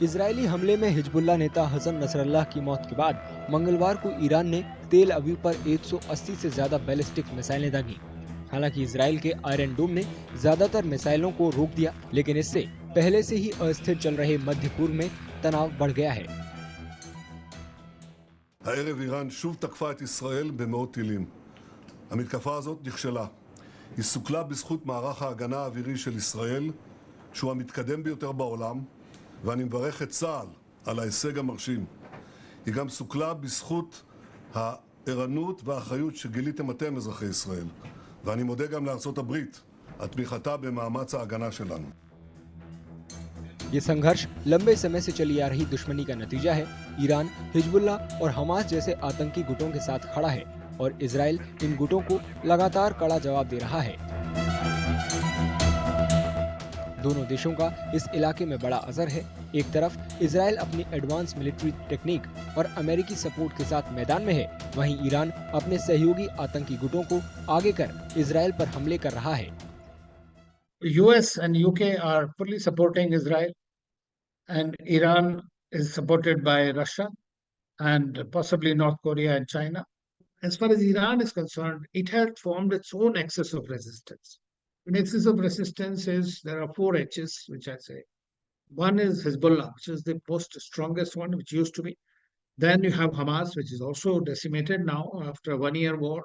Israeli हमले में Hezbollah नेता हसन नसरल्लाह की मौत के बाद मंगलवार को ईरान ने तेल अवीव पर 180 से ज्यादा बैलिस्टिक मिसाइलें दागी। हालांकि इजरायल के आयरन डोम ने ज्यादातर मिसाइलों को रोक दिया, लेकिन इससे पहले से ही अस्थिर चल रहे मध्य पूर्व में तनाव बढ़ गया है। הערב איראן שוב תקפה את ישראל במאות טילים. המתקפה הזאת נכשלה. היא סוכלה בזכות מערך ההגנה האווירי של ישראל, שהוא המתקדם ביותר בעולם, ואני מברך את צה"ל על ההישג המרשים. היא גם סוכלה בזכות הערנות והאחריות שגיליתם אתם, אזרחי ישראל. ואני מודה גם לארצות הברית על תמיכתה במאמץ ההגנה שלנו. ये संघर्ष लंबे समय से चली आ रही दुश्मनी का नतीजा है। ईरान हिजबुल्लाह और हमास जैसे आतंकी गुटों के साथ खड़ा है और इजरायल इन गुटों को लगातार कड़ा जवाब दे रहा है। दोनों देशों का इस इलाके में बड़ा असर है। एक तरफ इजरायल अपनी एडवांस मिलिट्री टेक्निक और अमेरिकी सपोर्ट के साथ मैदान में है, वहीं ईरान अपने सहयोगी आतंकी गुटों को आगे कर इजरायल पर हमले कर रहा है। US and UK are fully supporting Israel, and Iran is supported by Russia and possibly North Korea and China. As far as Iran is concerned, it has formed its own axis of resistance. An axis of resistance is, there are four H's, which I say. One is Hezbollah, which is the most strongest one, which used to be. Then you have Hamas, which is also decimated now after a 1-year war.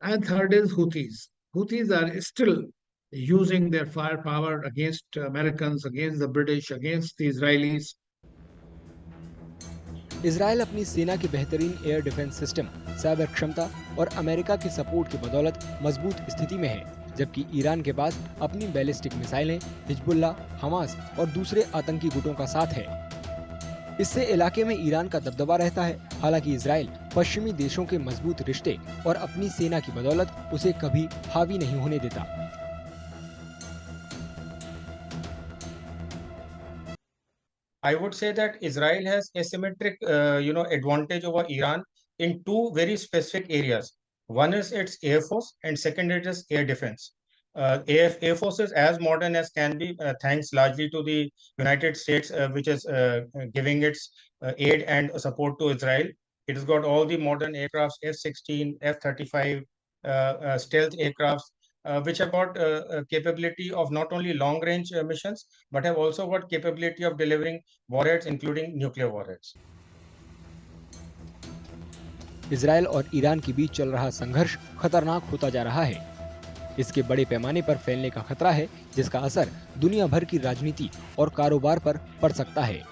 And third is Houthis. Houthis are still using their firepower against Americans, against the British, against the Israelis. Israel अपनी सेना की बेहतरीन air defence system, cyber क्षमता और America के support की बदौलत मजबूत स्थिति में है, जबकि ईरान के पास अपनी बैलिस्टिक मिसाइलें, हिजबुल्लाह, हमास और दूसरे आतंकी गुटों का साथ है। इससे इलाके में ईरान का दबदबा रहता है। हालांकि इजरायल पश्चिमी देशों के मजबूत रिश्ते और अपनी सेना की बदौलत उसे कभी हावी नहीं होने देता। I would say that Israel has asymmetric, advantage over Iran in two very specific areas. One is its air force, and second it is air defense. Air force is as modern as can be, thanks largely to the United States, which is giving its aid and support to Israel. It has got all the modern aircrafts, F-16, F-35, stealth aircrafts, which have got capability of not only long-range missions, but have also got capability of delivering warheads, including nuclear warheads. Israel और Iran के बीच चल रहा संघर्ष खतरनाक होता जा रहा है। इसके बड़े पैमाने पर फैलने का खतरा है, जिसका असर दुनिया भर की राजनीति और कारोबार पर पड़ सकता है।